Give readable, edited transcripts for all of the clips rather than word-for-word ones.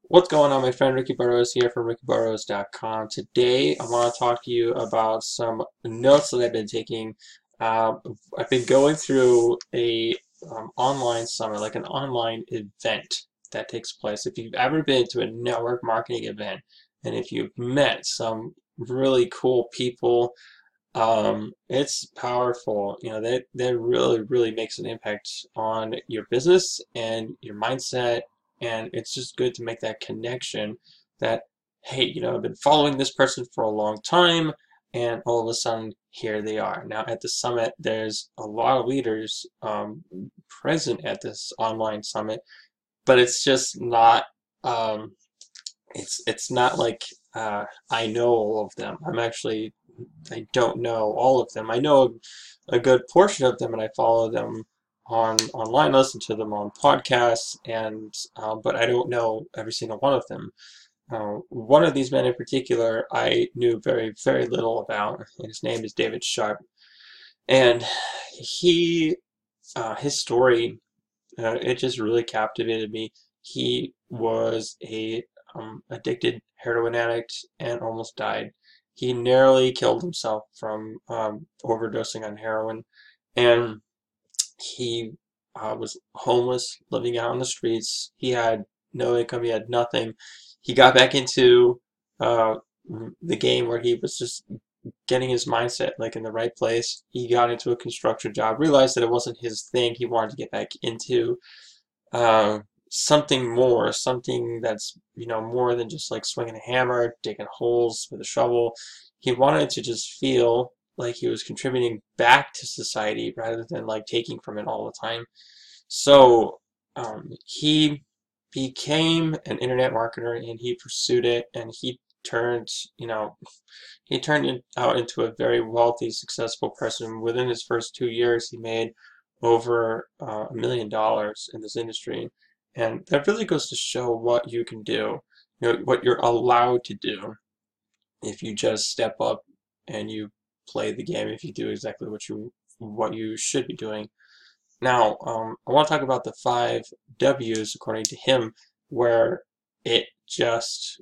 What's going on, my friend? Ricky Burrows here from rickyburrows.com. Today, I want to talk to you about some notes that I've been taking. Um, I've been going through a online summit, like an online event that takes place. If you've ever been to a network marketing event, and if you've met some really cool people, it's powerful. That really makes an impact on your business and your mindset, and it's just good to make that connection that, hey, I've been following this person for a long time, and all of a sudden here they are. Now at the summit, there's a lot of leaders present at this online summit, but it's just not it's not like I know all of them. I don't know all of them. I know a good portion of them, and I follow them on online, listen to them on podcasts, and but I don't know every single one of them. One of these men in particular, I knew very little about, and his name is David Sharpe, and he his story it just really captivated me. He was a addicted heroin addict and almost died. He narrowly killed himself from overdosing on heroin, and he was homeless, living out on the streets. He had no income. He had nothing. He got back into uh, the game where he was just getting his mindset like in the right place. He got into a construction job, realized that it wasn't his thing. He wanted to get back into uh, something more, something that's, more than just like swinging a hammer, digging holes with a shovel. He wanted to just feel like he was contributing back to society rather than like taking from it all the time. So he became an internet marketer and he pursued it, and turned, he turned out into a very wealthy, successful person. Within his first 2 years, he made over $1 million in this industry. And that really goes to show what you can do, what you're allowed to do if you just step up and you play the game, if you do exactly what you should be doing. Now, I want to talk about the 5 W's, according to him, where it just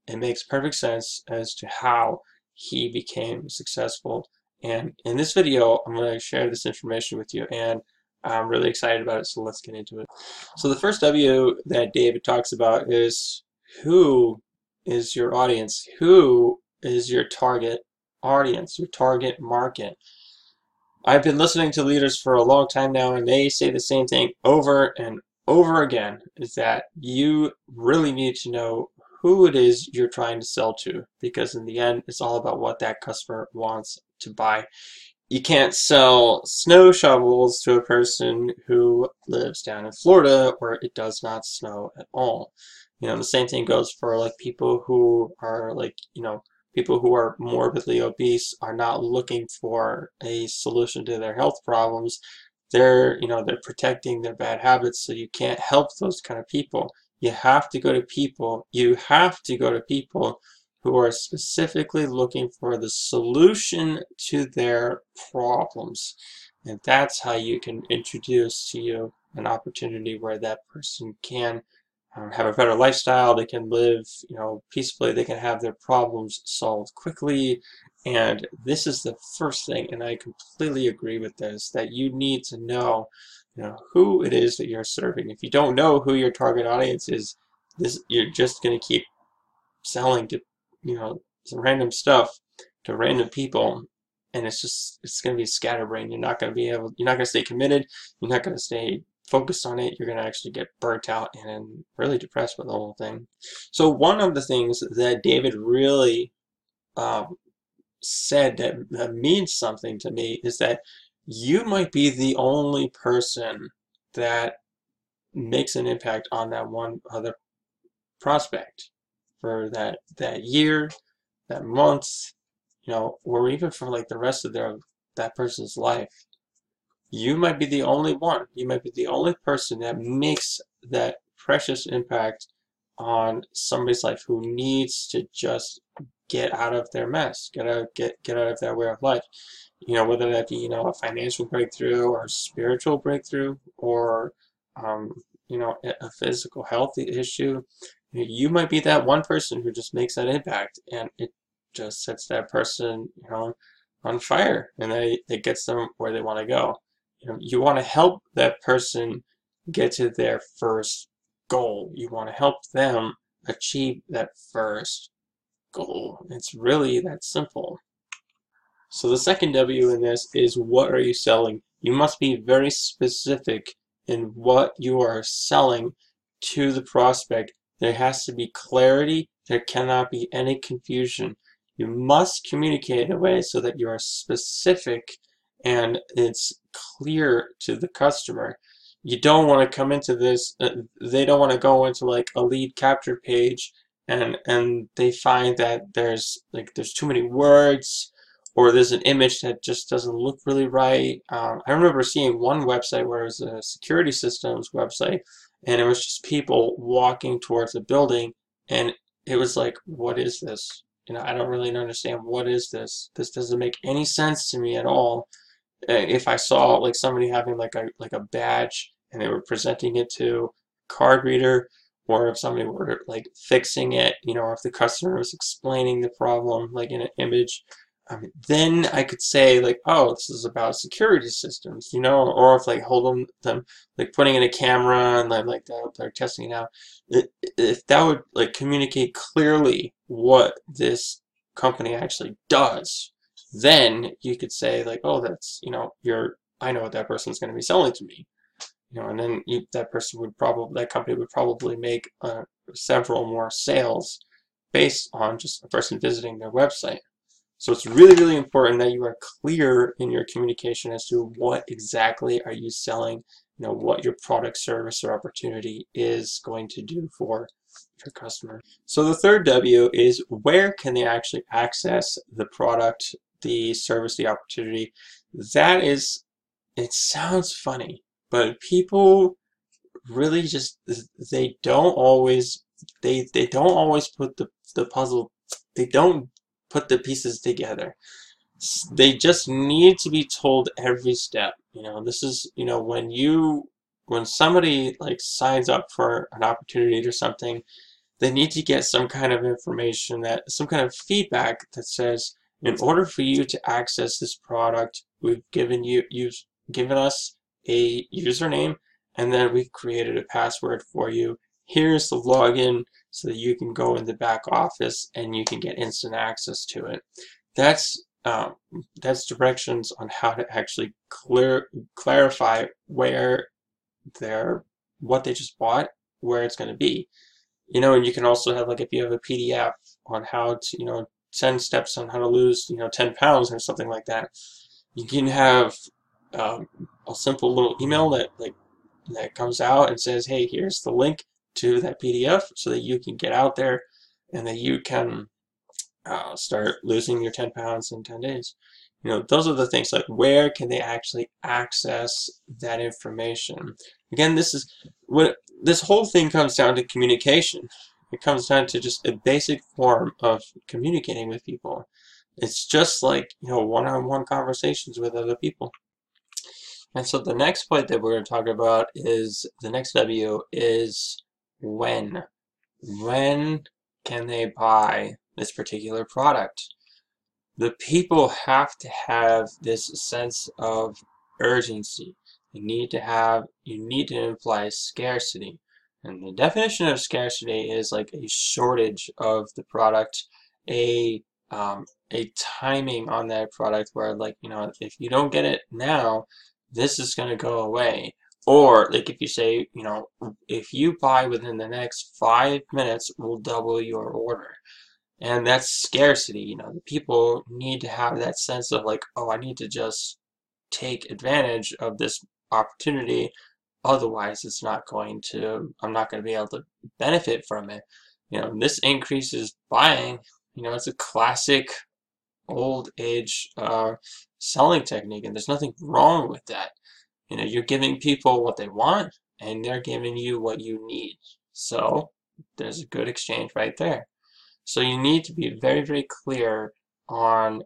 it makes perfect sense as to how he became successful. And in this video, I'm going to share this information with you, and I'm really excited about it, so let's get into it. So the first W that David talks about is, who is your audience? Who is your target audience, your target market? I've been listening to leaders for a long time now, and they say the same thing over and over again, is that you really need to know who it is you're trying to sell to, because in the end, it's all about what that customer wants to buy. You can't sell snow shovels to a person who lives down in Florida where it does not snow at all. The same thing goes for like people who are like, people who are morbidly obese are not looking for a solution to their health problems. They're protecting their bad habits, so you can't help those kind of people. You have to go to people. You have to go to people who are specifically looking for the solution to their problems. And that's how you can introduce to you an opportunity where that person can have a better lifestyle, they can live, peacefully, they can have their problems solved quickly. And this is the first thing, and I completely agree with this, that you need to know, who it is that you're serving. If you don't know who your target audience is, you're just going to keep selling to, some random stuff to random people, and it's going to be scatterbrained. You're not going to stay committed. You're not going to stay focused on it. You're going to actually get burnt out and really depressed with the whole thing. So one of the things that David really said that means something to me is that you might be the only person that makes an impact on that one other prospect for that year, that month, or even for like the rest of that person's life. You might be the only one. You might be the only person that makes that precious impact on somebody's life who needs to just get out of their mess, get out of their way of life. Whether that be, a financial breakthrough or a spiritual breakthrough, or a physical health issue. You might be that one person who just makes that impact, and it just sets that person, on fire, and it gets them where they want to go. You want to help that person get to their first goal. You want to help them achieve that first goal. It's really that simple. So the second W in this is, what are you selling? You must be very specific in what you are selling to the prospect. There has to be clarity. There cannot be any confusion. You must communicate in a way so that you are specific and it's clear to the customer. You don't want to come into this, they don't want to go into like a lead capture page and they find that there's too many words, or there's an image that just doesn't look really right. I remember seeing one website where it was a security systems website, and it was just people walking towards a building, and it was like, what is this? I don't really understand, what is this? This doesn't make any sense to me at all. If I saw like somebody having like a badge and they were presenting it to a card reader, or if somebody were like fixing it, or if the customer was explaining the problem like in an image, then I could say like, oh, this is about security systems, or if like holding them, like putting in a camera and like they're testing it out. If that would like communicate clearly what this company actually does, then you could say like, oh, that's, I know what that person's going to be selling to me, and then that company would probably make several more sales based on just a person visiting their website. So it's really, really important that you are clear in your communication as to what exactly are you selling, what your product, service, or opportunity is going to do for your customer. So the third W is, where can they actually access the product, the service, the opportunity? It sounds funny, but people really just, they don't always put the puzzle, they don't put the pieces together. They just need to be told every step. This is, when somebody like signs up for an opportunity or something, they need to get some kind of information, some kind of feedback that says, in order for you to access this product, you've given us a username, and then we've created a password for you. Here's the login so that you can go in the back office and you can get instant access to it. That's directions on how to actually clarify what they just bought, where it's going to be. And you can also have, like, if you have a PDF on how to, 10 steps on how to lose, 10 pounds or something like that. You can have a simple little email that comes out and says, hey, here's the link to that PDF so that you can get out there and that you can start losing your 10 pounds in 10 days. Those are the things, like, where can they actually access that information? Again, this whole thing comes down to communication. It comes down to just a basic form of communicating with people. It's just like, one-on-one conversations with other people. And so the next point that we're going to talk about is, the next W is when. When can they buy this particular product? The people have to have this sense of urgency. You need to imply scarcity. And the definition of scarcity is like a shortage of the product, a timing on that product where, like, if you don't get it now, this is going to go away. Or, like, if you say, if you buy within the next 5 minutes, we'll double your order. And that's scarcity. The people need to have that sense of like, oh, I need to just take advantage of this opportunity. Otherwise, I'm not going to be able to benefit from it. This increases buying. It's a classic old age selling technique, and there's nothing wrong with that. You're giving people what they want, and they're giving you what you need. So there's a good exchange right there. So you need to be very, very clear on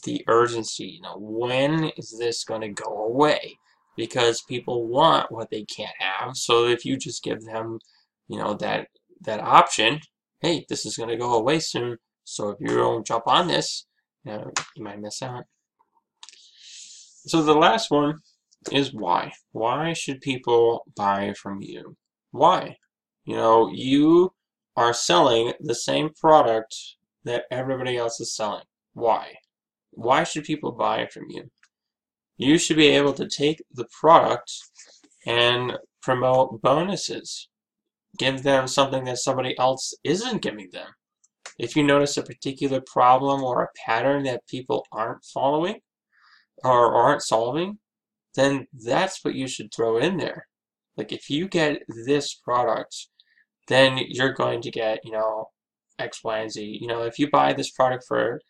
the urgency. When is this going to go away? Because people want what they can't have. So if you just give them, that that option. Hey, this is going to go away soon, so if you don't jump on this, you might miss out. So the last one is why. Why should people buy from you? Why? You are selling the same product that everybody else is selling. Why? Why should people buy from you? You should be able to take the product and promote bonuses. Give them something that somebody else isn't giving them. If you notice a particular problem or a pattern that people aren't following or aren't solving, then that's what you should throw in there. Like if you get this product, then you're going to get, X, Y, and Z. If you buy this product for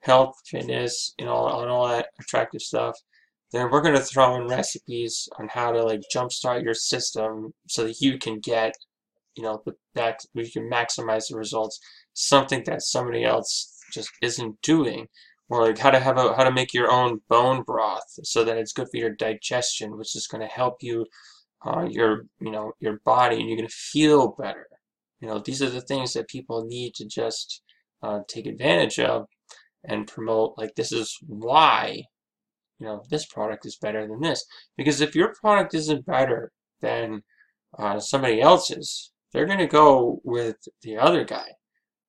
health, fitness, and all that attractive stuff, then we're going to throw in recipes on how to like jumpstart your system so that you can get, that we can maximize the results. Something that somebody else just isn't doing. Or like how to make your own bone broth so that it's good for your digestion, which is going to help you, your body, and you're going to feel better. These are the things that people need to just take advantage of and promote. Like this is why, this product is better than this. Because if your product isn't better than somebody else's, they're going to go with the other guy.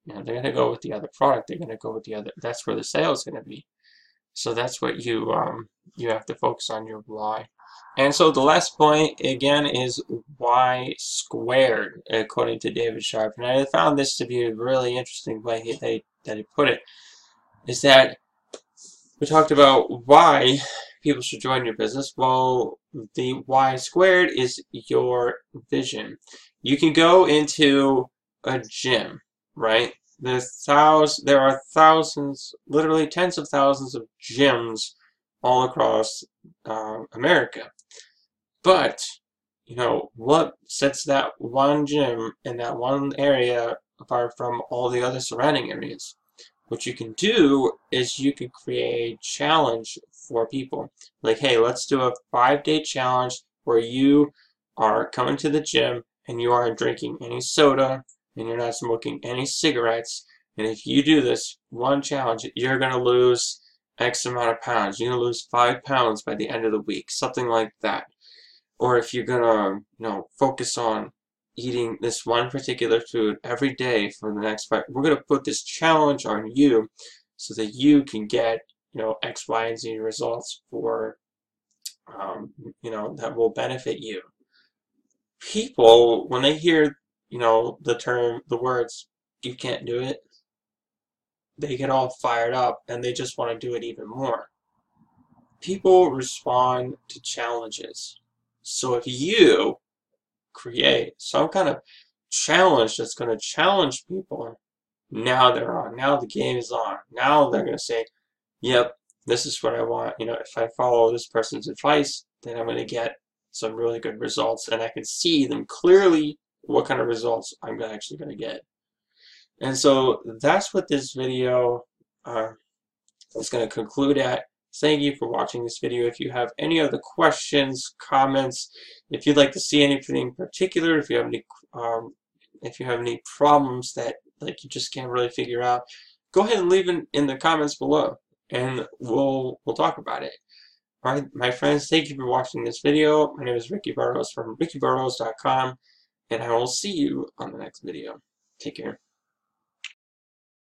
They're going to go with the other product. They're going to go with the other. That's where the sale is going to be. So that's what you have to focus on, your why. And so the last point again is why squared, according to David Sharpe. And I found this to be a really interesting way that he put it. Is that we talked about why people should join your business. Well, the why squared is your vision. You can go into a gym, right? There are thousands, literally tens of thousands of gyms all across America. But, what sets that one gym in that one area apart from all the other surrounding areas? What you can do is you can create a challenge for people. Like, hey, let's do a 5-day challenge where you are coming to the gym and you aren't drinking any soda and you're not smoking any cigarettes. And if you do this one challenge, you're going to lose X amount of pounds. You're going to lose 5 pounds by the end of the week, something like that. Or if you're going to, focus on eating this one particular food every day for the next 5, we're going to put this challenge on you so that you can get, X, Y, and Z results for, that will benefit you. People, when they hear, the words, you can't do it, they get all fired up and they just want to do it even more. People respond to challenges. So if you create some kind of challenge that's going to challenge people, now they're on. Now the game is on. Now they're going to say, yep, this is what I want. If I follow this person's advice, then I'm going to get some really good results, and I can see them clearly what kind of results I'm actually going to get. And so that's what this video is going to conclude at. Thank you for watching this video. If you have any other questions, comments, if you'd like to see anything in particular, if you have any problems that you just can't really figure out, go ahead and leave it in the comments below, and we'll talk about it. All right, my friends, thank you for watching this video. My name is Ricky Burrows from rickyburrows.com, and I will see you on the next video. Take care.